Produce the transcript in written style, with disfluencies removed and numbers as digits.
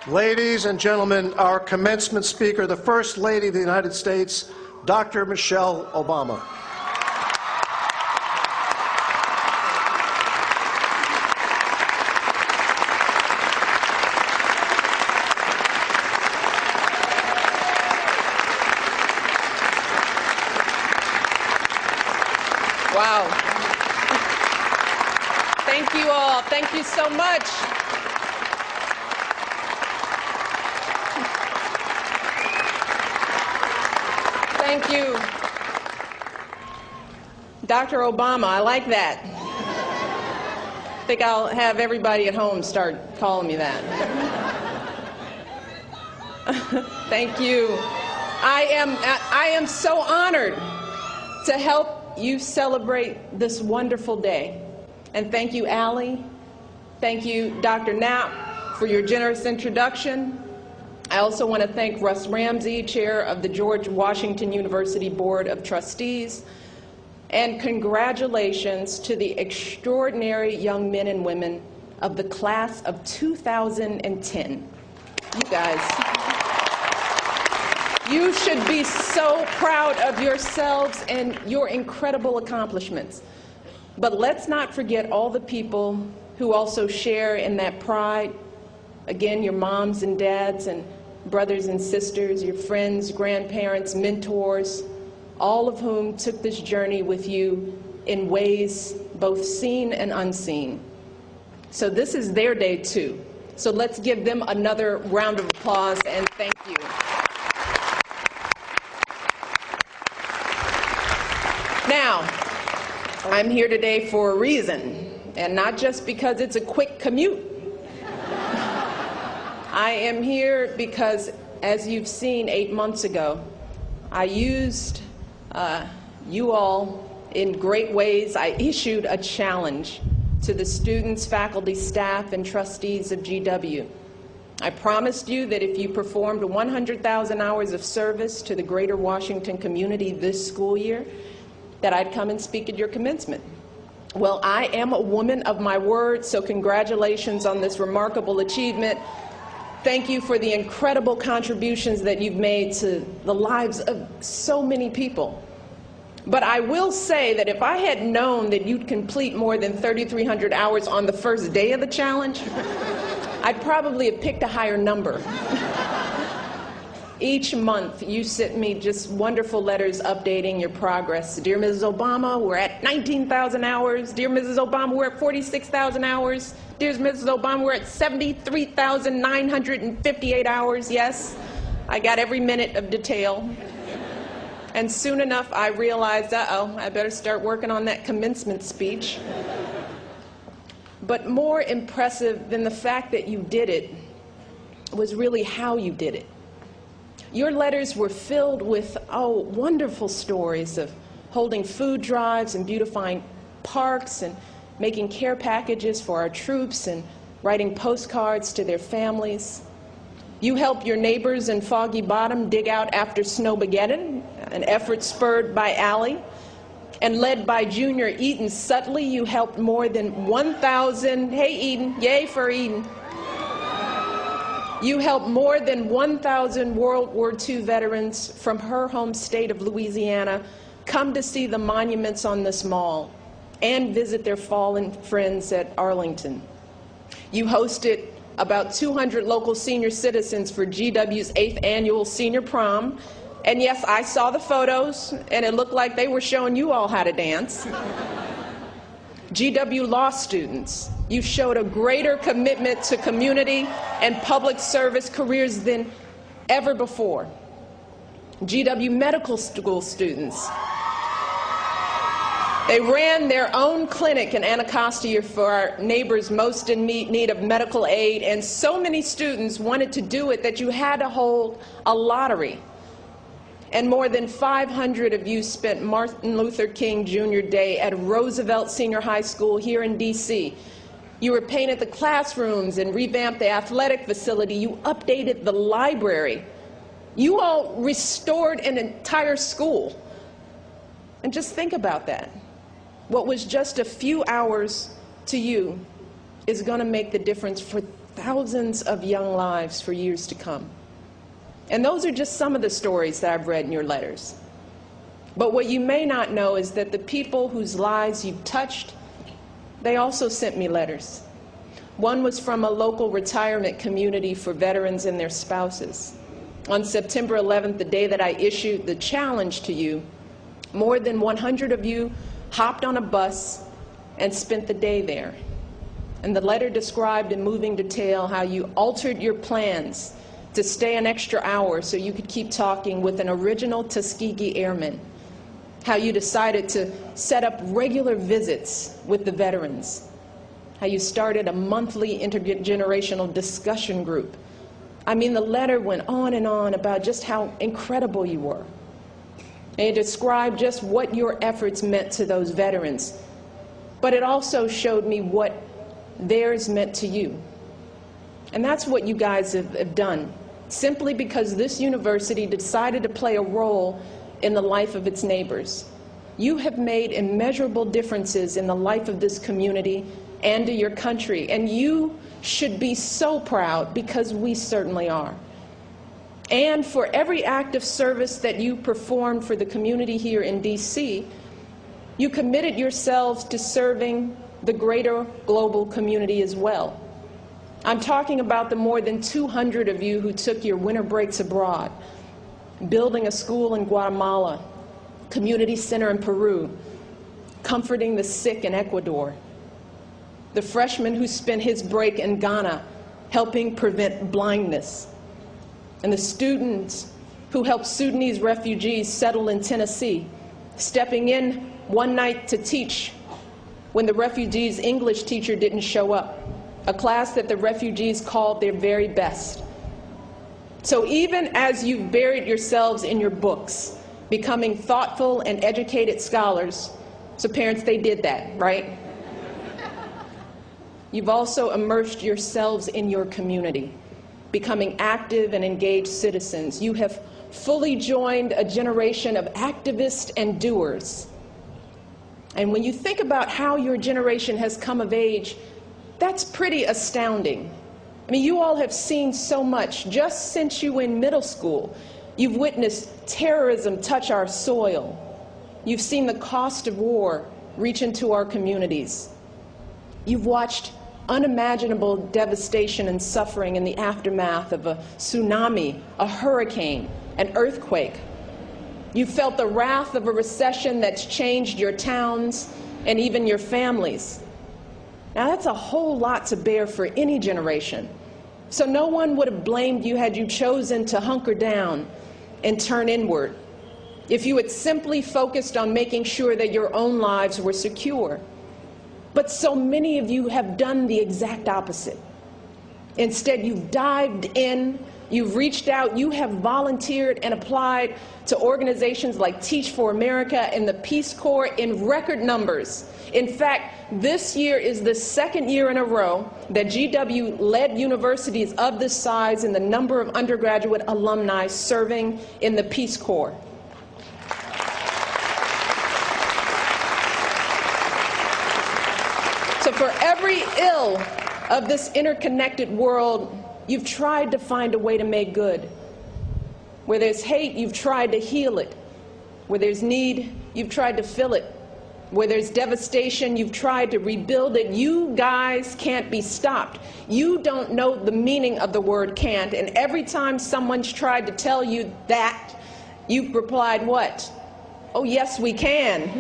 Ladies and gentlemen, our commencement speaker, the First Lady of the United States, Dr. Michelle Obama. Wow. Thank you all. Thank you so much. Thank you. Dr. Obama, I like that. I think I'll have everybody at home start calling me that. Thank you. I am so honored to help you celebrate this wonderful day. And thank you, Allie. Thank you, Dr. Knapp, for your generous introduction. I also want to thank Russ Ramsey, Chair of the George Washington University Board of Trustees. And congratulations to the extraordinary young men and women of the class of 2010. You guys, you should be so proud of yourselves and your incredible accomplishments. But let's not forget all the people who also share in that pride. Again, your moms and dads and brothers and sisters, your friends, grandparents, mentors, all of whom took this journey with you in ways both seen and unseen. So this is their day too. So let's give them another round of applause and thank you. Now, I'm here today for a reason, and not just because it's a quick commute. I am here because, as you've seen 8 months ago, I used you all in great ways. I issued a challenge to the students, faculty, staff, and trustees of GW. I promised you that if you performed 100,000 hours of service to the greater Washington community this school year, that I'd come and speak at your commencement. Well, I am a woman of my word, so congratulations on this remarkable achievement. Thank you for the incredible contributions that you've made to the lives of so many people. But I will say that if I had known that you'd complete more than 3,300 hours on the first day of the challenge, I'd probably have picked a higher number. Each month, you sent me just wonderful letters updating your progress. Dear Mrs. Obama, we're at 19,000 hours. Dear Mrs. Obama, we're at 46,000 hours. Dear Mrs. Obama, we're at 73,958 hours. Yes, I got every minute of detail. And soon enough, I realized, uh-oh, I better start working on that commencement speech. But more impressive than the fact that you did it was really how you did it. Your letters were filled with, wonderful stories of holding food drives and beautifying parks and making care packages for our troops and writing postcards to their families. You helped your neighbors in Foggy Bottom dig out after Snowmageddon, an effort spurred by Allie. And led by Junior Eden Sutley, you helped more than 1,000, hey Eden, yay for Eden. You helped more than 1,000 World War II veterans from her home state of Louisiana come to see the monuments on this mall and visit their fallen friends at Arlington. You hosted about 200 local senior citizens for GW's 8th annual senior prom. And yes, I saw the photos, and it looked like they were showing you all how to dance. GW law students, you showed a greater commitment to community and public service careers than ever before. GW medical school students, they ran their own clinic in Anacostia for our neighbors most in need of medical aid, and so many students wanted to do it that you had to hold a lottery. And more than 500 of you spent Martin Luther King Jr. Day at Roosevelt Senior High School here in D.C. You repainted the classrooms and revamped the athletic facility. You updated the library. You all restored an entire school. And just think about that. What was just a few hours to you is going to make the difference for thousands of young lives for years to come. And those are just some of the stories that I've read in your letters. But what you may not know is that the people whose lives you've touched, they also sent me letters. One was from a local retirement community for veterans and their spouses. On September 11th, the day that I issued the challenge to you, more than 100 of you hopped on a bus and spent the day there. And the letter described in moving detail how you altered your plans to stay an extra hour so you could keep talking with an original Tuskegee airman. How you decided to set up regular visits with the veterans. How you started a monthly intergenerational discussion group. I mean, the letter went on and on about just how incredible you were. And it described just what your efforts meant to those veterans. But it also showed me what theirs meant to you. And that's what you guys have done, simply because this university decided to play a role in the life of its neighbors. You have made immeasurable differences in the life of this community and to your country, and you should be so proud, because we certainly are. And for every act of service that you performed for the community here in D.C., you committed yourselves to serving the greater global community as well. I'm talking about the more than 200 of you who took your winter breaks abroad, building a school in Guatemala, community center in Peru, comforting the sick in Ecuador, the freshman who spent his break in Ghana helping prevent blindness, and the students who helped Sudanese refugees settle in Tennessee, stepping in one night to teach when the refugees' English teacher didn't show up, a class that the refugees called their very best. So even as you've buried yourselves in your books, becoming thoughtful and educated scholars, so parents, they did that, right? You've also immersed yourselves in your community, becoming active and engaged citizens. You have fully joined a generation of activists and doers. And when you think about how your generation has come of age, that's pretty astounding. I mean, you all have seen so much just since you were in middle school. You've witnessed terrorism touch our soil. You've seen the cost of war reach into our communities. You've watched unimaginable devastation and suffering in the aftermath of a tsunami, a hurricane, an earthquake. You felt the wrath of a recession that's changed your towns and even your families. Now that's a whole lot to bear for any generation. So no one would have blamed you had you chosen to hunker down and turn inward, if you had simply focused on making sure that your own lives were secure. But so many of you have done the exact opposite. Instead, you've dived in, you've reached out, you have volunteered and applied to organizations like Teach for America and the Peace Corps in record numbers. In fact, this year is the second year in a row that GW led universities of this size in the number of undergraduate alumni serving in the Peace Corps. So for every ill of this interconnected world, you've tried to find a way to make good. Where there's hate, you've tried to heal it. Where there's need, you've tried to fill it. Where there's devastation, you've tried to rebuild it. You guys can't be stopped. You don't know the meaning of the word can't, and every time someone's tried to tell you that, you've replied what? Oh, yes, we can.